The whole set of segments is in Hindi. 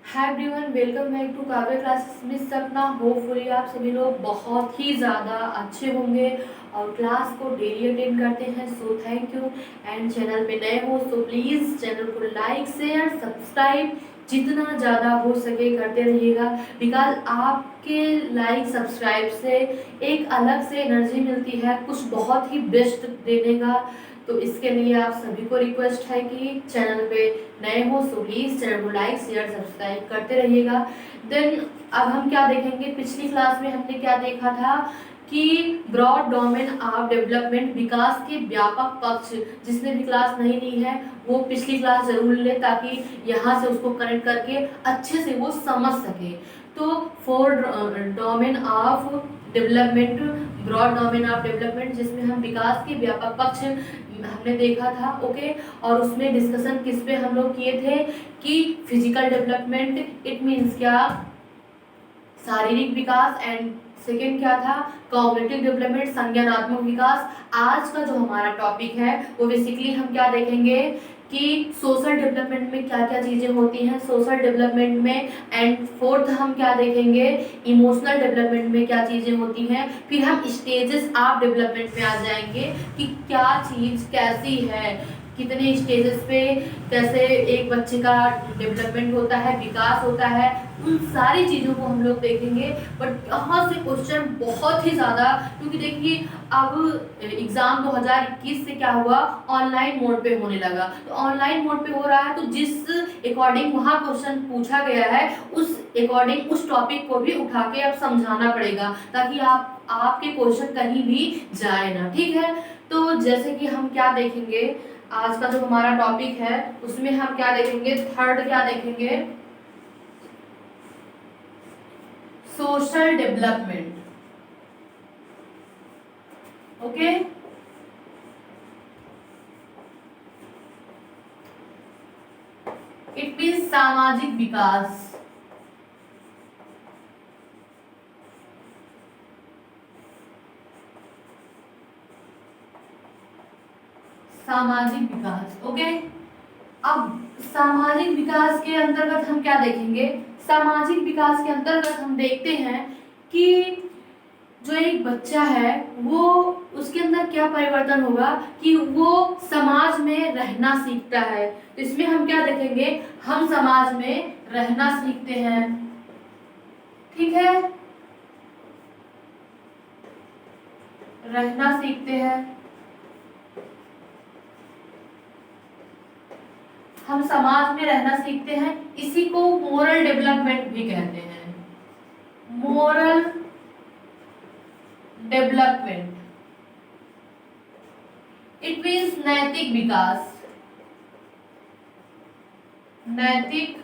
Hi everyone, welcome back to Kavya classes में सपना। होपफुली आप सभी लोग बहुत ही ज़्यादा अच्छे होंगे और क्लास को डेली अटेंड करते हैं। So thank you. And channel पे नए हो तो प्लीज़ चैनल को लाइक शेयर सब्सक्राइब जितना ज़्यादा हो सके करते रहिएगा, बिकॉज आपके लाइक सब्सक्राइब से एक अलग से एनर्जी मिलती है कुछ बहुत ही बेस्ट देने का। तो इसके लिए आप सभी को रिक्वेस्ट है कि चैनल पे नए हो सो प्लीज चैनल को लाइक शेयर सब्सक्राइब करते रहिएगा। देन अब हम क्या देखेंगे, पिछली क्लास में हमने क्या देखा था कि ब्रॉड डोमेन ऑफ डेवलपमेंट, विकास के व्यापक पक्ष। जिसने भी क्लास नहीं ली है वो पिछली क्लास जरूर ले, ताकि यहाँ से उसको कनेक्ट करके अच्छे से वो समझ सके। तो four domain of development, broad domain of development, जिसमें हम विकास के व्यापक पक्ष हमने देखा था। ओके, और उसमें डिस्कशन किस पे हम लोग किए थे कि फिजिकल डेवलपमेंट, इट मीन्स क्या, शारीरिक विकास, एंड सेकेंड क्या था, कॉग्निटिव डेवलपमेंट, संज्ञानात्मक विकास। आज का जो हमारा टॉपिक है वो बेसिकली हम क्या देखेंगे कि सोशल डेवलपमेंट में क्या क्या चीजें होती हैं सोशल डेवलपमेंट में। एंड फोर्थ हम क्या देखेंगे, इमोशनल डेवलपमेंट में क्या चीजें होती हैं। फिर हम स्टेजेस ऑफ डेवलपमेंट में आ जाएंगे कि क्या चीज कैसी है, कितने स्टेजेस पे कैसे एक बच्चे का डेवलपमेंट होता है, विकास होता है, उन सारी चीज़ों को हम लोग देखेंगे। बट यहाँ से क्वेश्चन बहुत ही ज़्यादा, क्योंकि देखिए अब एग्ज़ाम 2021 से क्या हुआ, ऑनलाइन मोड पे होने लगा। तो ऑनलाइन मोड पे हो रहा है तो जिस अकॉर्डिंग वहाँ क्वेश्चन पूछा गया है उस अकॉर्डिंग उस टॉपिक को भी उठा के अब समझाना पड़ेगा, ताकि आपके क्वेश्चन कहीं भी जाए ना। ठीक है, तो जैसे कि हम क्या देखेंगे, आज का जो हमारा टॉपिक है उसमें हम क्या देखेंगे, थर्ड क्या देखेंगे, social development. Okay, it means सामाजिक विकास। सामाजिक विकास। ओके, अब सामाजिक विकास के अंतर्गत हम क्या देखेंगे, सामाजिक विकास के अंतर्गत हम देखते हैं कि जो एक बच्चा है वो, उसके अंदर क्या परिवर्तन होगा कि वो समाज में रहना सीखता है। तो इसमें हम क्या देखेंगे, हम समाज में रहना सीखते हैं। ठीक है, रहना सीखते हैं, हम समाज में रहना सीखते हैं। इसी को मोरल डेवलपमेंट भी कहते हैं, मोरल डेवलपमेंट। इट मीन्स नैतिक विकास, नैतिक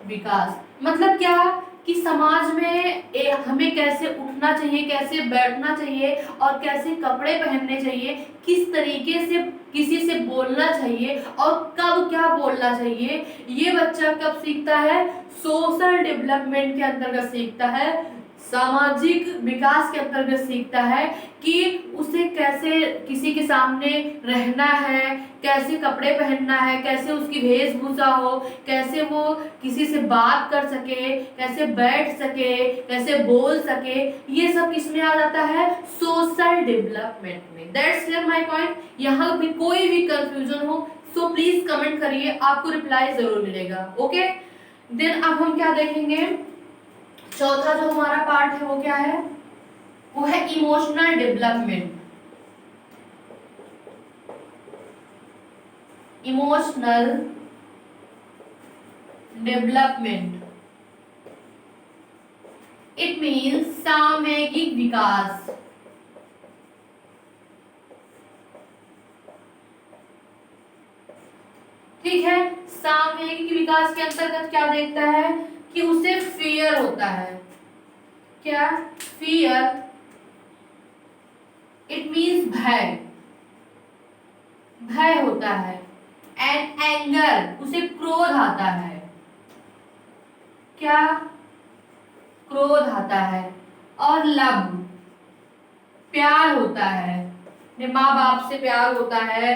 विकास। मतलब क्या कि समाज में हमें कैसे उठना चाहिए, कैसे बैठना चाहिए और कैसे कपड़े पहनने चाहिए, किस तरीके से किसी से बोलना चाहिए और कब क्या बोलना चाहिए, ये बच्चा कब सीखता है, सोशल डेवलपमेंट के अंतर्गत सीखता है, सामाजिक विकास के अंतर्गत सीखता है कि उसे कैसे किसी के सामने रहना है, कैसे कपड़े पहनना है, कैसे उसकी वेशभूषा हो, कैसे वो किसी से बात कर सके, कैसे बैठ सके, कैसे बोल सके, ये सब किसमें आ जाता है, सोशल डेवलपमेंट में। That's clear my point. यहाँ भी कोई भी कंफ्यूजन हो सो प्लीज कमेंट करिए, आपको रिप्लाई जरूर मिलेगा। ओके, देन अब हम क्या देखेंगे, चौथा जो हमारा पार्ट है वो क्या है, वो है emotional development. Emotional development, it means सामयिक विकास। ठीक है, सामयिक विकास के अंतर्गत क्या देखता है कि उसे फियर होता है, क्या, फियर, इट मीन्स भय, भय होता है। एंड एंगर, उसे क्रोध आता है, क्या, क्रोध आता है। और लव, प्यार होता है, माँ बाप से प्यार होता है।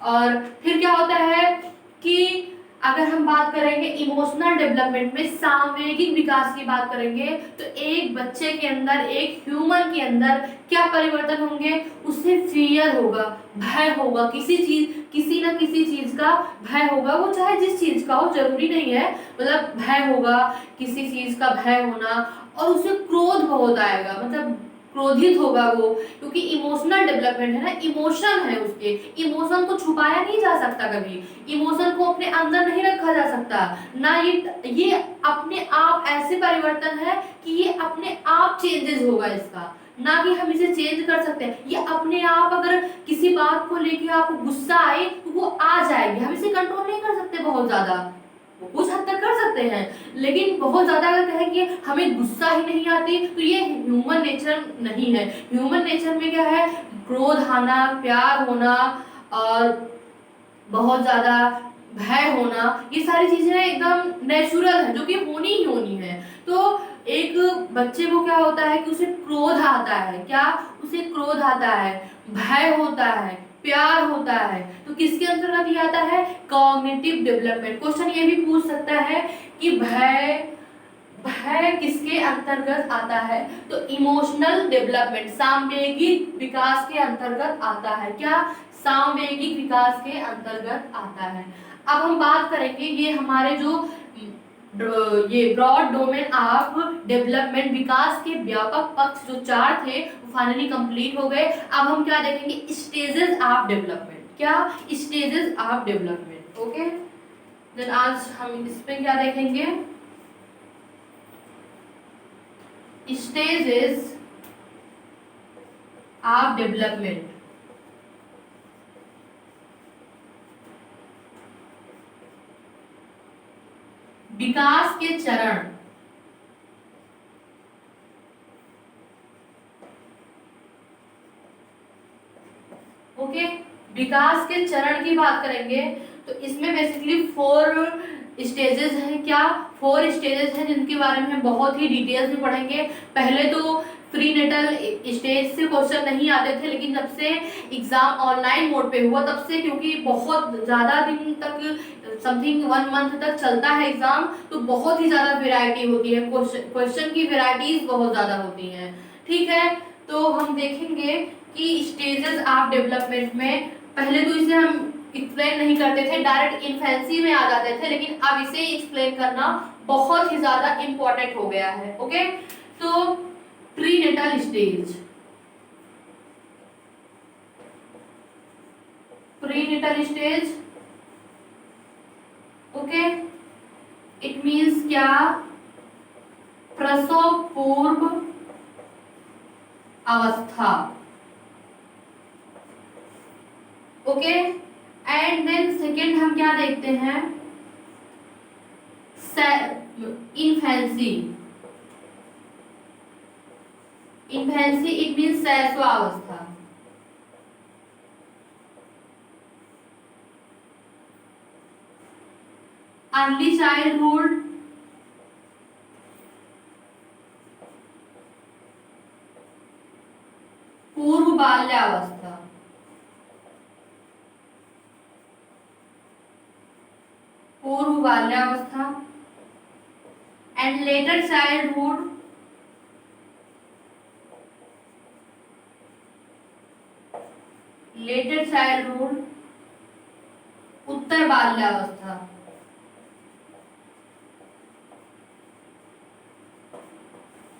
और फिर क्या होता है कि अगर हम बात करेंगे इमोशनल डेवलपमेंट में, सामवेगिक विकास की बात करेंगे, तो एक बच्चे के अंदर, एक ह्यूमन के अंदर क्या परिवर्तन होंगे? उसे फियर होगा, भय होगा, किसी ना किसी चीज का भय होगा, वो चाहे जिस चीज का हो, जरूरी नहीं है, मतलब भय होगा, किसी चीज का भय होना, और उसे क्रोध बहुत आएगा, मतलब क्रोधित होगा वो, क्योंकि इमोशनल डेवलपमेंट है ना, इमोशन है उसके, इमोशन को छुपाया नहीं जा सकता कभी, इमोशन को अपने अंदर नहीं रखा जा सकता ना, ये अपने आप ऐसे परिवर्तन है कि ये अपने आप चेंजेस होगा इसका, ना कि हम इसे चेंज कर सकते हैं। ये अपने आप, अगर किसी बात को लेके आपको गुस्सा आए तो वो आ जाएगी, हम इसे कंट्रोल नहीं कर सकते बहुत ज्यादा, कुछ हद तक कर सकते हैं, लेकिन बहुत ज्यादा अगर कहें कि हमें गुस्सा ही नहीं आती, तो ये ह्यूमन नेचर नहीं है। ह्यूमन नेचर में क्या है? क्रोध आना, प्यार होना, और बहुत ज्यादा भय होना, ये सारी चीजें एकदम नेचुरल है, जो कि होनी ही होनी है। तो एक बच्चे को क्या होता है कि उसे क्रोध आता है, क्या उसे क्रोध आता है, भय होता है, प्यार होता है, तो किसके अंतर्गत ये आता है? Cognitive development. क्वेश्चन ये भी पूछ सकता है कि भय भय किसके अंतर्गत आता है? तो इमोशनल डेवलपमेंट, सामवेगिक विकास के अंतर्गत आता है। क्या? सामवेगिक विकास के अंतर्गत आता है। अब हम बात करेंगे, ये हमारे जो ये ब्रॉड डोमेन ऑफ डेवलपमेंट, विकास के व्यापक पक्ष जो 4 थे, वो फाइनली कंप्लीट हो गए। अब हम क्या देखेंगे? Stages of development. क्या? Stages of development. Okay, then आज हम इस पे क्या देखेंगे? Stages of development. विकास के चरण। ओके, विकास के चरण की बात करेंगे तो इसमें बेसिकली 4 स्टेजेस हैं। क्या? 4 स्टेजेस हैं जिनके बारे में हम बहुत ही डिटेल्स में पढ़ेंगे। पहले तो प्रीनेटल स्टेज से क्वेश्चन नहीं आते थे, लेकिन जब से एग्जाम ऑनलाइन मोड पे हुआ तब से, क्योंकि बहुत ज्यादा दिन तक, समथिंग 1 मंथ तक चलता है एग्जाम, तो बहुत ही ज्यादा वैरायटी होती है, क्वेश्चन की वैरायटीज बहुत ज्यादा होती हैं। ठीक है, तो हम देखेंगे कि स्टेजेस ऑफ डेवलपमेंट में पहले तो इसे हम एक्सप्लेन नहीं करते थे, डायरेक्ट इन्फेंसी में आ जाते थे, लेकिन अब इसे एक्सप्लेन करना बहुत ही ज्यादा इंपॉर्टेंट हो गया है। ओके, तो prenatal stage, prenatal stage, okay, it means क्या? प्रसव पूर्व अवस्था। ओके, एंड देन सेकेंड हम क्या देखते हैं? इन्फेंसी। इन्फेंसी इट मींस शैशवावस्था। अर्ली चाइल्डहुड, पूर्व बाल्यावस्था। पूर्व बाल्यावस्था and later childhood, later childhood, उत्तर बाल्यावस्था।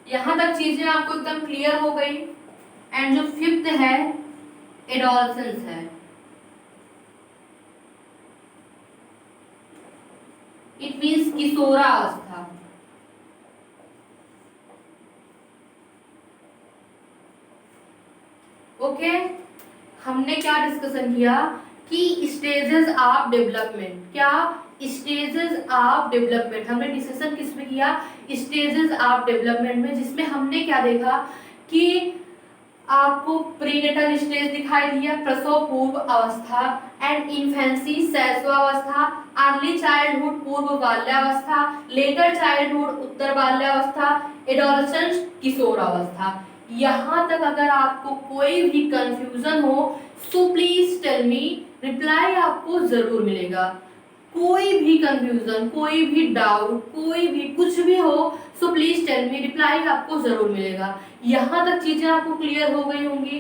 यहां तक चीजें आपको एकदम क्लियर हो गई। एंड जो 5th है, एडोलसेंस है। इट मींस किशोरावस्था। ओके, हमने क्या डिस्कशन किया कि स्टेजेस ऑफ डेवलपमेंट। क्या? स्टेजेस ऑफ डेवलपमेंट हमने डिस्कशन किस में किया? स्टेजेस ऑफ डेवलपमेंट में, जिसमें हमने क्या देखा कि आपको प्रीनेटल स्टेज दिखाई दिया, प्रसव पूर्व अवस्था, एंड इन्फेंसी शैशवावस्था, अर्ली चाइल्डहुड पूर्व बाल्यावस्था, लेटर चाइल्डहुड उत्तर बाल्यावस्था, एडोलसेंस किशोरावस्था। यहाँ तक अगर आपको कोई भी कंफ्यूजन हो, so please tell me, reply आपको जरूर मिलेगा। कोई भी कंफ्यूजन, कोई भी डाउट, कोई भी कुछ भी हो, so please tell me, reply आपको जरूर मिलेगा। यहाँ तक चीजें आपको क्लियर हो गई होंगी,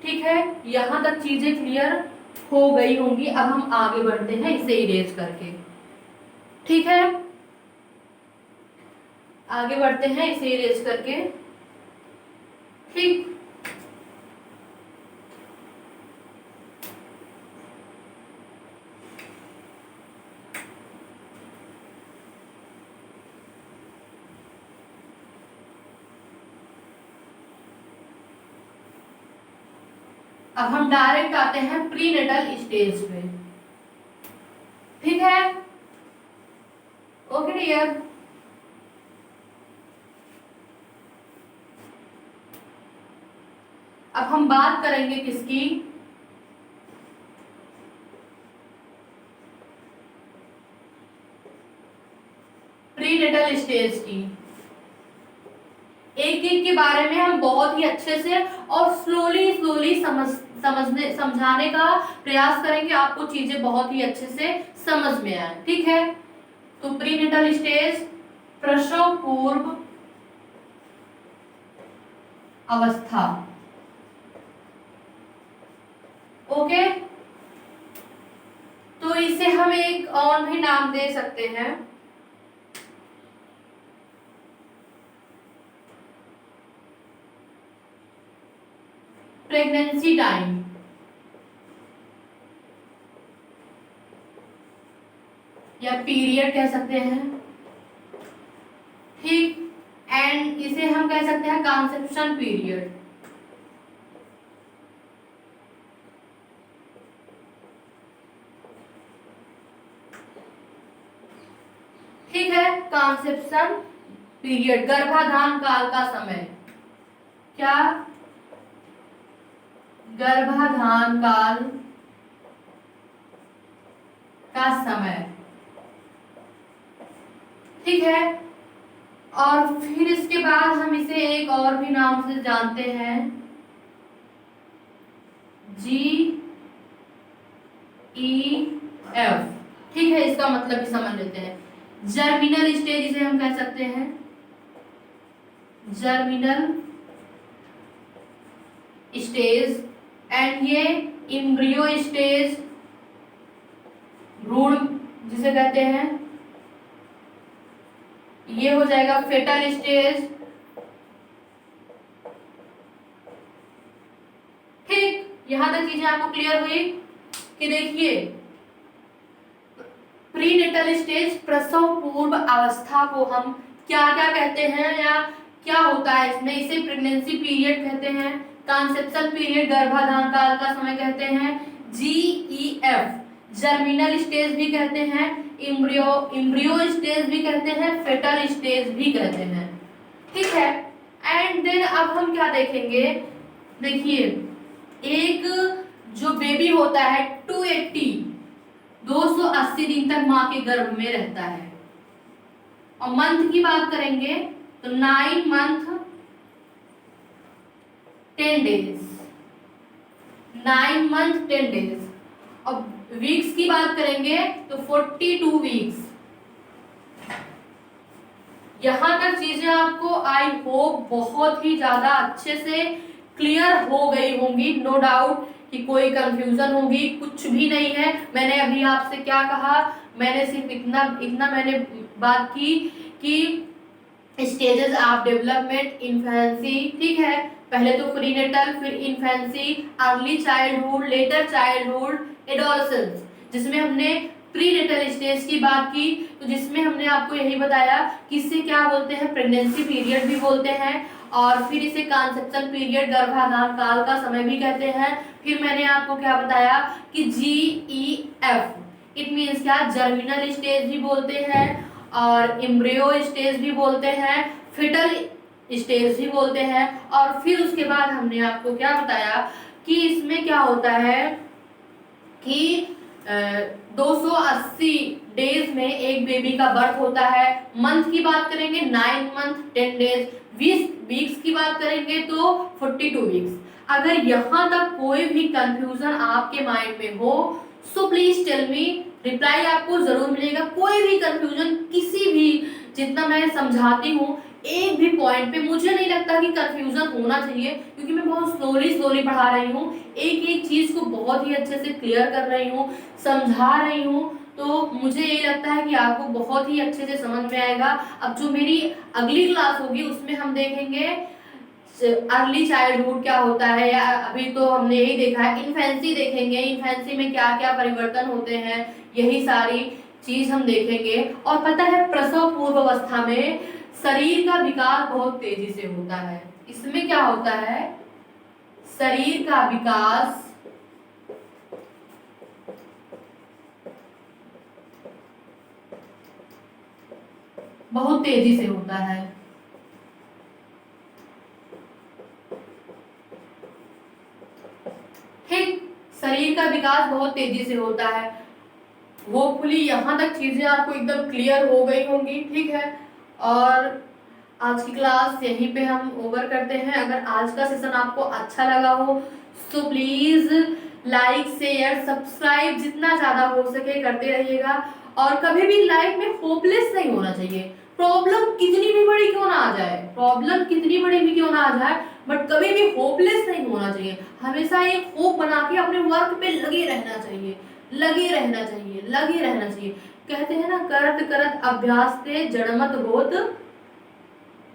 ठीक है, यहाँ तक चीजें क्लियर हो गई होंगी। अब हम आगे बढ़ते हैं इसे इरेज करके, ठीक है, आगे बढ़ते हैं इसे इरेज करके, ठीक। अब हम डायरेक्ट आते हैं प्रीनेटल स्टेज पे, ठीक है, ओके डियर। अब हम बात करेंगे किसकी, प्रीनेटल स्टेज की। एक एक के बारे में हम बहुत ही अच्छे से और स्लोली स्लोली समझाने का प्रयास करेंगे, आपको चीजें बहुत ही अच्छे से समझ में आए, ठीक है। तो प्रीनेटल स्टेज, प्रसव पूर्व अवस्था, ओके। तो इसे हम एक और भी नाम दे सकते हैं, प्रेगनेंसी टाइम, या पीरियड कह सकते हैं, ठीक। एंड इसे हम कह सकते हैं कंसेप्शन पीरियड, ठीक है, कंसेप्शन पीरियड, गर्भाधान काल का समय, क्या, गर्भाधान काल का समय, ठीक है। और फिर इसके बाद हम इसे एक और भी नाम से जानते हैं, GEF, ठीक है, इसका मतलब भी समझ लेते हैं। जर्मिनल स्टेज इसे हम कह सकते हैं, जर्मिनल स्टेज। एंड ये इम्ब्रियो स्टेज, भ्रूण जिसे कहते हैं, ये हो जाएगा फेटल स्टेज, ठीक। यहां तक चीजें आपको क्लियर हुई कि देखिए, प्रीनेटल स्टेज, प्रसव पूर्व अवस्था को हम क्या क्या कहते हैं, या क्या होता है इसमें, इसे प्रेगनेंसी पीरियड कहते हैं, कंसेप्शन पीरियड, गर्भाधान काल का समय कहते हैं, GEF, जर्मिनल स्टेज भी कहते हैं, इम्ब्रियो स्टेज भी कहते हैं, फेटल स्टेज भी कहते हैं, ठीक है। एंड देन अब हम क्या देखेंगे, देखिए, एक जो बेबी होता है 280 दिन तक मां के गर्भ में रहता है, और मंथ की बात करेंगे तो 9 मंथ 10 डेज, 9 मंथ 10 डेज। और वीक्स की बात करेंगे तो 42 वीक्स। यहां तक चीजें आपको आई होप बहुत ही ज्यादा अच्छे से क्लियर हो गई होंगी, नो डाउट कि कोई कंफ्यूजन होगी, कुछ भी नहीं है। मैंने अभी आपसे क्या कहा, मैंने सिर्फ इतना मैंने बात की कि स्टेजेस ऑफ डेवलपमेंट, इन्फेंसी, ठीक है, पहले तो प्रीनेटल, फिर infancy, early childhood, later childhood, adolescence, जिसमें हमने प्रीनेटल स्टेज की बात की, तो जिसमें हमने आपको यही बताया कि इसे क्या बोलते हैं, प्रेगनेंसी पीरियड भी बोलते हैं, और फिर इसे कंसेप्शन पीरियड, गर्भाधान काल का समय भी कहते हैं। फिर मैंने आपको क्या बताया कि GEF, इट मीन्स क्या, जर्मिनल स्टेज भी बोलते हैं, और एम्ब्रियो स्टेज भी बोलते हैं, फिटल स्टेज भी बोलते हैं। और फिर उसके बाद हमने आपको क्या बताया कि इसमें क्या होता है कि 280 डेज में एक बेबी का बर्थ होता है। मंथ की बात करेंगे 9 मंथ 10 डेज, वीक्स की बात करेंगे तो 42 वीक्स। अगर यहाँ तक कोई भी कंफ्यूजन आपके माइंड में हो, so please tell me, reply आपको जरूर मिलेगा। कोई भी कंफ्यूजन, किसी भी, जितना मैं समझाती हूँ एक भी पॉइंट पे मुझे नहीं लगता कि कंफ्यूजन होना चाहिए, क्योंकि मैं बहुत स्लोली पढ़ा रही हूँ, एक एक चीज को बहुत ही अच्छे से क्लियर कर रही हूँ, समझा रही हूँ। तो मुझे ये लगता है कि आपको बहुत ही अच्छे से समझ में आएगा। अब जो मेरी अगली क्लास होगी उसमें हम देखेंगे अर्ली चाइल्डहुड क्या होता है, या अभी तो हमने यही देखा है इन्फेंसी देखेंगे, इन्फेंसी में क्या क्या परिवर्तन होते हैं, यही सारी चीज हम देखेंगे। और पता है प्रसव पूर्व अवस्था में शरीर का विकास बहुत तेजी से होता है। इसमें क्या होता है, शरीर का विकास बहुत तेजी से होता है। ठीक, शरीर का विकास बहुत तेजी से होता है। होपफुली यहाँ तक चीजें आपको एकदम क्लियर हो गई होंगी। ठीक है, और आज की क्लास यहीं पे हम ओवर करते हैं। अगर आज का सेशन आपको अच्छा लगा हो तो प्लीज लाइक शेयर सब्सक्राइब जितना ज्यादा हो सके करते रहिएगा। और कभी भी लाइफ में होपलेस नहीं होना चाहिए। प्रॉब्लम कितनी भी बड़ी क्यों ना आ जाए, प्रॉब्लम कितनी बड़ी भी क्यों ना आ जाए, बट कभी भी होपलेस नहीं होना चाहिए। हमेशा एक होप बना के अपने वर्क पे लगे रहना चाहिए, लगे रहना चाहिए, लगे रहना चाहिए। कहते हैं ना, करत करत अभ्यास से जड़मत होत।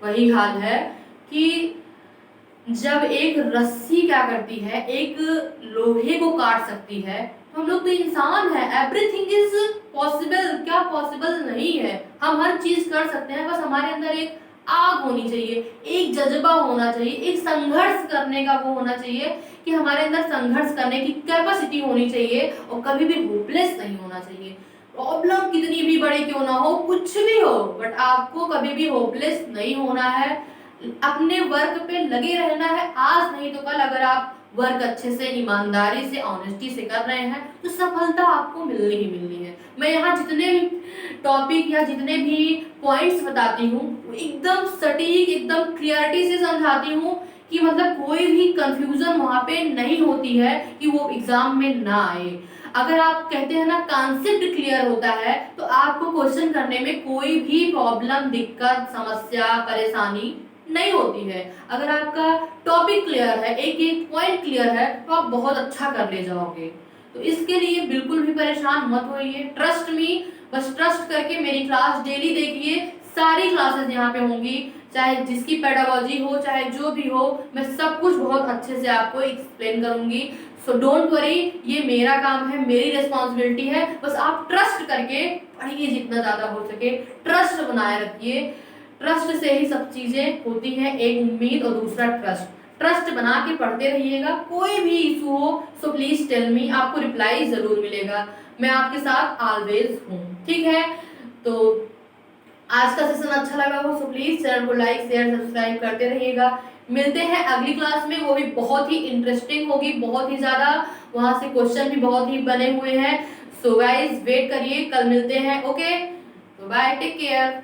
वही हाल है कि जब एक रस्सी क्या करती है, एक लोहे को काट सकती है, तो हम लोग तो इंसान है, एवरीथिंग इज पॉसिबल। क्या पॉसिबल नहीं है, हम हर चीज कर सकते हैं। बस हमारे अंदर एक आग होनी चाहिए, एक जज्बा होना चाहिए, एक संघर्ष करने का वो होना चाहिए कि हमारे अंदर संघर्ष करने की कैपेसिटी होनी चाहिए, और कभी भी होपलेस नहीं होना चाहिए। प्रॉब्लम कितनी भी बड़ी क्यों ना हो, कुछ भी हो, बट आपको कभी भी होपलेस नहीं होना है। अपने वर्क पे लगे रहना है। आज नहीं तो कल अगर आप वर्क अच्छे से, ईमानदारी से, ऑनेस्टी से कर रहे हैं तो सफलता आपको मिलनी ही मिलनी है। मैं यहाँ जितने भी टॉपिक या जितने भी पॉइंट्स बताती हूँ एकदम सटीक, एकदम क्लियरिटी से समझाती हूँ कि मतलब कोई भी कंफ्यूजन वहाँ पे नहीं होती है कि वो एग्जाम में ना आए। अगर आप कहते हैं ना कॉन्सेप्ट क्लियर होता है तो आपको क्वेश्चन करने में कोई भी प्रॉब्लम, दिक्कत, समस्या, परेशानी नहीं होती है। अगर आपका टॉपिक क्लियर है, एक एक पॉइंट क्लियर है, तो आप बहुत अच्छा कर ले जाओगे। तो इसके लिए बिल्कुल भी परेशान मत होइए, ट्रस्ट मी। बस ट्रस्ट करके मेरी क्लास डेली देखिए। सारी क्लासेस यहाँ पे होंगी, चाहे जिसकी पेडागोजी हो, चाहे जो भी हो, मैं सब कुछ बहुत अच्छे से आपको एक्सप्लेन करूंगी। सो डोंट वरी, ये मेरा काम है, मेरी रिस्पॉन्सिबिलिटी है। बस आप ट्रस्ट करके पढ़िए जितना ज्यादा हो सके, ट्रस्ट बनाए रखिए। ट्रस्ट से ही सब चीजें होती हैं, एक उम्मीद और दूसरा ट्रस्ट। ट्रस्ट बना के पढ़ते रहिएगा। कोई भी इशू हो सो प्लीज टेल मी, आपको रिप्लाई जरूर मिलेगा। मैं आपके साथ ऑलवेज हूँ। ठीक है, तो आज का सेशन अच्छा लगा हो सो प्लीज चैनल को लाइक शेयर सब्सक्राइब करते रहिएगा। मिलते हैं अगली क्लास में, वो भी बहुत ही इंटरेस्टिंग होगी, बहुत ही ज्यादा, वहां से क्वेश्चन भी बहुत ही बने हुए हैं। सो गाइज वेट करिए, कल मिलते हैं। ओके, तो बाय, टेक केयर।